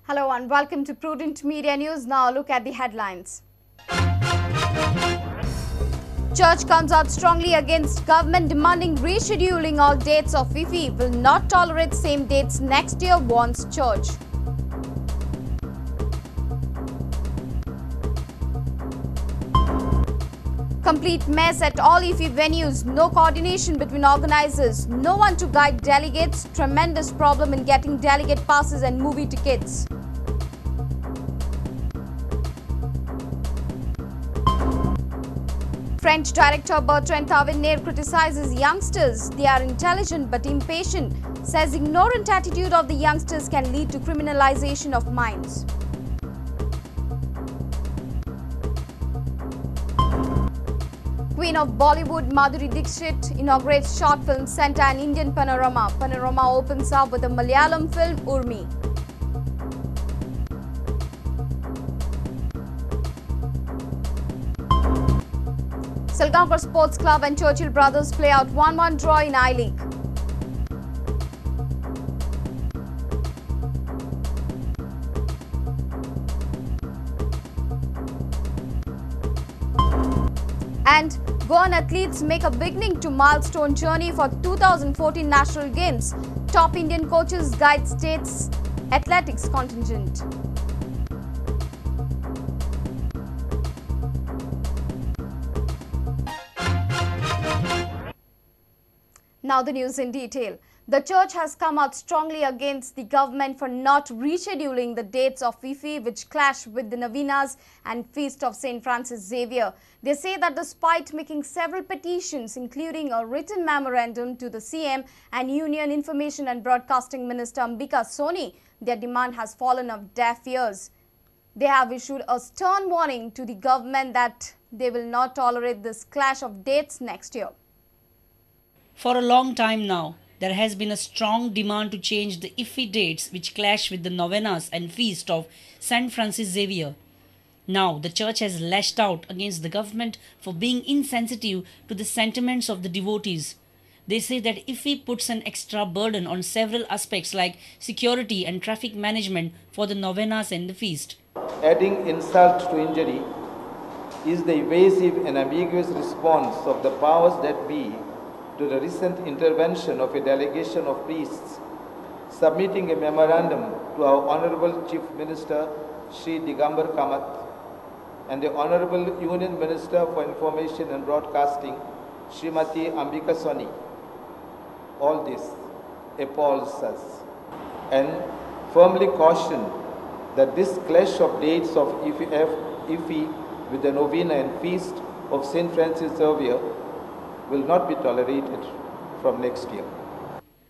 Hello and welcome to Prudent Media News. Now look at the headlines. Church comes out strongly against government demanding rescheduling all dates of FIFA. Will not tolerate same dates next year, warns Church. Complete mess at all IFI venues, no coordination between organizers, no one to guide delegates, tremendous problem in getting delegate passes and movie tickets. French director Bertrand Tavernier criticizes youngsters. They are intelligent but impatient, says ignorant attitude of the youngsters can lead to criminalization of minds. Queen of Bollywood Madhuri Dixit inaugurates short film Centre and Indian Panorama. Panorama opens up with a Malayalam film Urmi. Salgaonkar Sports Club and Churchill Brothers play out 1-1 draw in I-League. And Goan athletes make a beginning to milestone journey for 2014 National Games. Top Indian coaches guide state's athletics contingent. Now the news in detail. The church has come out strongly against the government for not rescheduling the dates of FIFA, which clash with the Novenas and Feast of St. Francis Xavier. They say that despite making several petitions, including a written memorandum to the CM and Union Information and Broadcasting Minister Ambika Soni, their demand has fallen on deaf ears. They have issued a stern warning to the government that they will not tolerate this clash of dates next year. For a long time now, there has been a strong demand to change the IFI dates which clash with the novenas and feast of St. Francis Xavier. Now, the church has lashed out against the government for being insensitive to the sentiments of the devotees. They say that IFI puts an extra burden on several aspects like security and traffic management for the novenas and the feast. Adding insult to injury is the evasive and ambiguous response of the powers that be to the recent intervention of a delegation of priests submitting a memorandum to our Honorable Chief Minister Shri Digambar Kamath and the Honorable Union Minister for Information and Broadcasting Srimati Ambika Soni. All this appalls us and firmly caution that this clash of dates of IFI with the novena and feast of St. Francis Xavier will not be tolerated from next year.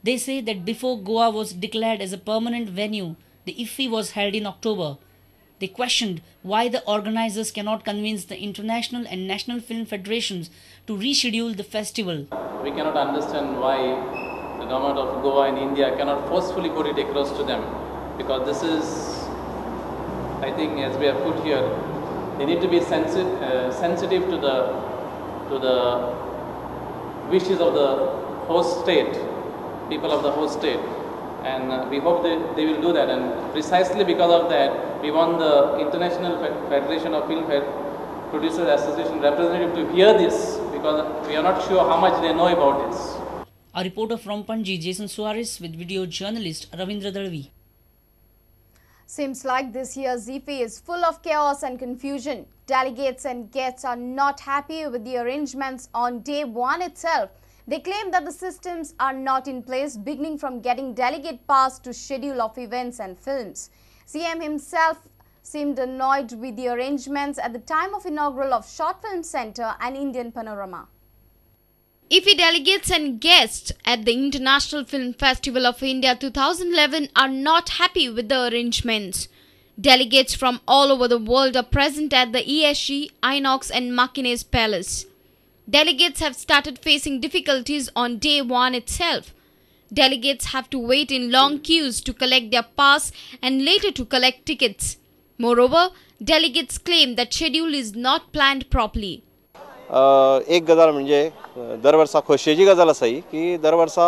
They say that before Goa was declared as a permanent venue, the IFI was held in October. They questioned why the organizers cannot convince the international and national film federations to reschedule the festival. We cannot understand why the government of Goa and India cannot forcefully put it across to them, because this is, I think, as we have put here, they need to be sensitive to the wishes of the host state, people of the host state, and we hope that they will do that. And precisely because of that, we want the International Federation of Film Producers Association representative to hear this, because we are not sure how much they know about this. A reporter from Panji, Jason Suarez, with video journalist Ravindra Dalvi. Seems like this year's IFI is full of chaos and confusion. Delegates and guests are not happy with the arrangements on day one itself. They claim that the systems are not in place, beginning from getting delegate pass to schedule of events and films. CM himself seemed annoyed with the arrangements at the time of inaugural of Short Film Centre and Indian Panorama. IFFI delegates and guests at the International Film Festival of India 2011 are not happy with the arrangements. Delegates from all over the world are present at the ESG, Inox and Makine's Palace. Delegates have started facing difficulties on day one itself. Delegates have to wait in long queues to collect their pass and later to collect tickets. Moreover, delegates claim that schedule is not planned properly. एक गजाल म्हणजे दर वर्सा खोशयेची गजाल आसा ही की दर वर्सा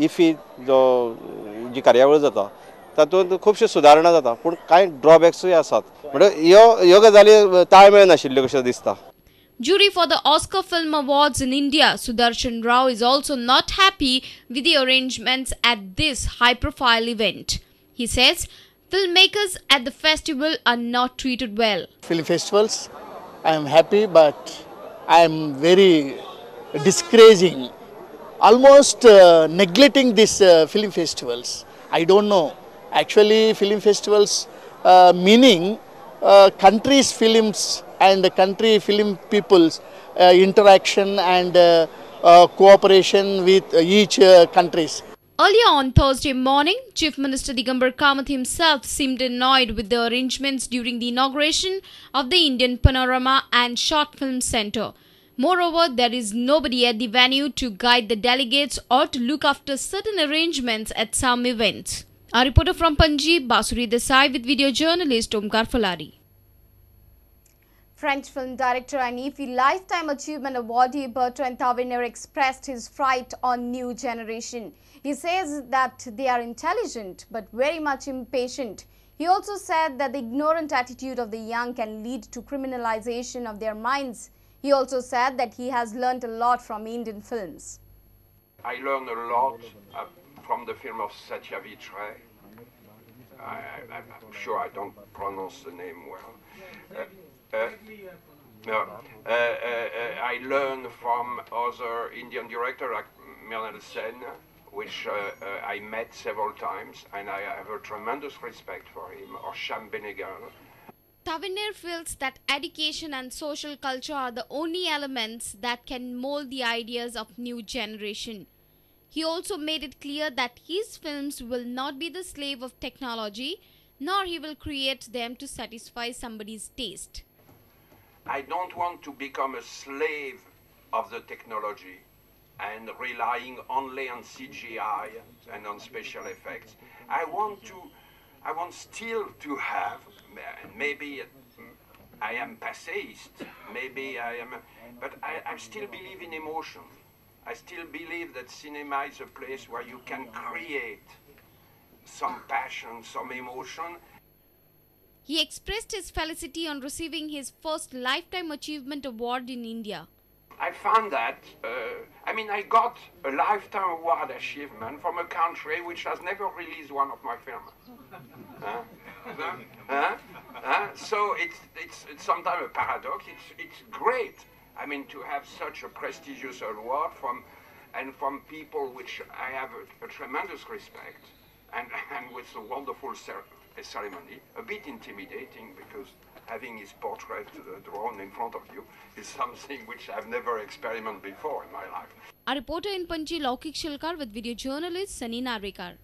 IFFI जो जी कार्यावळ जाता तातूंत खुबशे सुदारणा जाता पूण कांय ड्रॉबॅक्सूय आसात म्हणजे ह्यो गजाली ताळमेळ नाशिल्ल्यो कशें दिसता. Jury for the Oscar Film Awards in India, Sudarshan Rao, is also not happy with the arrangements at this high-profile event. He says filmmakers at the festival are not treated well. Film festivals, I am happy, but I am very discouraging, almost neglecting these film festivals. I don't know. Actually, film festivals meaning countries' films and the country film people's interaction and cooperation with each countries. Earlier on Thursday morning, Chief Minister Digambar Kamath himself seemed annoyed with the arrangements during the inauguration of the Indian Panorama and Short Film Centre. Moreover, there is nobody at the venue to guide the delegates or to look after certain arrangements at some events. Our reporter from Panji, Basuri Desai, with video journalist Omkar Falari. French film director and IFFI Lifetime Achievement awardee Bertrand Tavernier expressed his fright on new generation. He says that they are intelligent but very much impatient. He also said that the ignorant attitude of the young can lead to criminalization of their minds. He also said that he has learnt a lot from Indian films. I learned a lot from the film of Satyajit Ray. I'm sure I don't pronounce the name well. I learned from other Indian directors like Mrinal Sen, which I met several times, and I have a tremendous respect for him, or Sham Benegal. Tavernier feels that education and social culture are the only elements that can mold the ideas of new generation. He also made it clear that his films will not be the slave of technology, nor he will create them to satisfy somebody's taste. I don't want to become a slave of the technology and relying only on CGI and on special effects. I want still to have, maybe I am passéist, maybe I am, but I still believe in emotion. I still believe that cinema is a place where you can create some passion, some emotion. He expressed his felicity on receiving his first Lifetime Achievement Award in India. I found that, I got a Lifetime Award achievement from a country which has never released one of my films. So it's sometimes a paradox. It's great. To have such a prestigious award from people which I have a tremendous respect, and with a wonderful ceremony, a bit intimidating because having his portrait drawn in front of you is something which I've never experimented before in my life. A reporter in Panji, Laukik Shilkar, with video journalist Sunny Narvekar.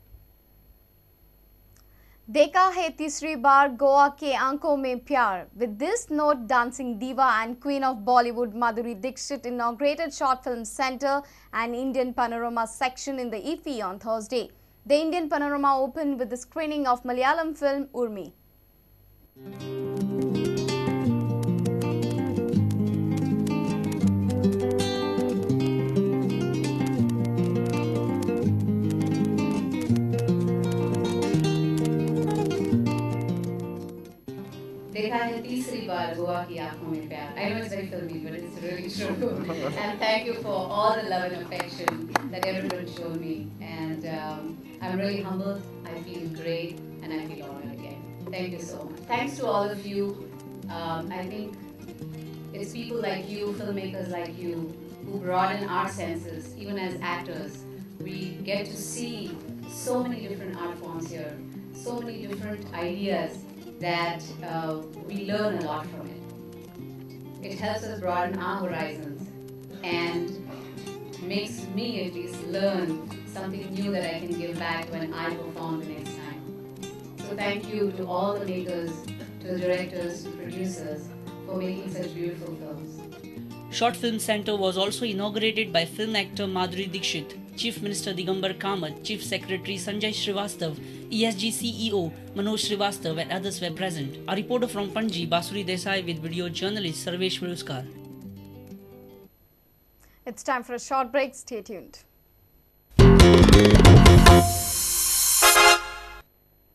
देखा है तीसरी बार गोवा के आंखों में प्यार. With this note, dancing diva and queen of Bollywood Madhuri Dixit inaugurated Short Film Centre and Indian Panorama section in the IFFI on Thursday. The Indian Panorama opened with the screening of Malayalam film Urmi. देखा है तीसरी बार गोवा की आंखों में प्यार. I know it's very filmy, but it's really true. And thank you for all the love and affection that everyone showed me. And I'm really humbled. I feel great, and I feel honored again. Thank you so much. Thanks to all of you. I think it's people like you, filmmakers like you, who broaden our senses, even as actors. We get to see so many different art forms here, so many different ideas. that we learn a lot from it. It helps us broaden our horizons and makes me at least learn something new that I can give back when I perform the next time. So thank you to all the makers, to the directors, to producers for making such beautiful films. Short Film Centre was also inaugurated by film actor Madhuri Dixit, Chief Minister Digambar Kamath, Chief Secretary Sanjay Srivastav, ESG CEO Manoj Srivastav and others were present. A reporter from Panji, Basuri Desai with video journalist Sarvesh Viruskar. It's time for a short break. Stay tuned.